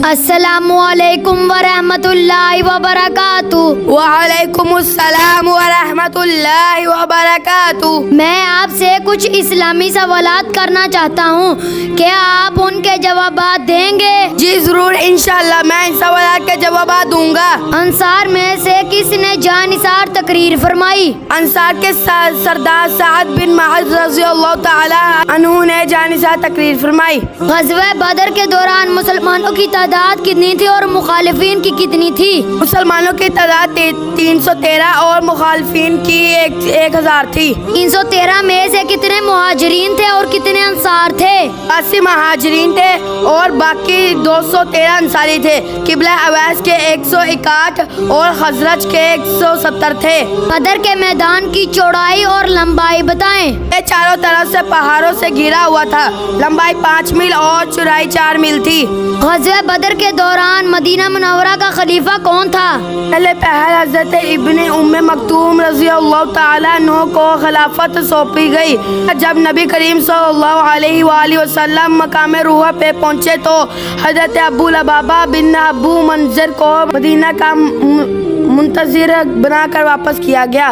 السلام علیکم ورحمۃ اللہ وبرکاتہ۔ وعلیکم السلام ورحمۃ اللہ وبرکاتہ۔ میں آپ سے کچھ اسلامی سوالات کرنا چاہتا ہوں، کیا آپ ان کے جوابات دیں گے؟ جی ضرور، انشاءاللہ میں ان سوالات کے جوابات دوں گا۔ انصار میں سے کس نے جانثار تقریر فرمائی؟ انصار کے سردار سعد بن معاذ رضی اللہ تعالی عنہ نے جانثار تقریر فرمائی۔ غزوہ بدر کے دوران مسلمانوں کی تعداد کتنی تھی اور مخالفین کی کتنی تھی؟ مسلمانوں کی تعداد 313 اور مخالفین کی 1000 تھی۔ 313 میں سے کتنے مہاجرین تھے اور کتنے انصار تھے؟ 80 مہاجرین تھے اور باقی 213 انصاری تھے۔ قبلہ اویس کے 161 اور خزرج کے 170 تھے۔ بدر کے میدان کی چوڑائی اور لمبائی بتائیں۔ یہ چاروں طرف سے پہاڑوں سے گھرا ہوا تھا۔ لمبائی 5 میل اور چوڑائی 4 میل تھی۔ غزوہ بدر کے دوران مدینہ منورہ کا خلیفہ کون تھا؟ پہلے حضرت ابن ام مکتوم رضی اللہ تعالیٰ عنہ کو خلافت سونپی گئی۔ جب نبی کریم صلی اللہ علیہ وآلہ وسلم مقام روح پہ پہنچے تو حضرت ابو لبابہ بن ابو منذر کو مدینہ کا منتظر بنا کر واپس کیا گیا۔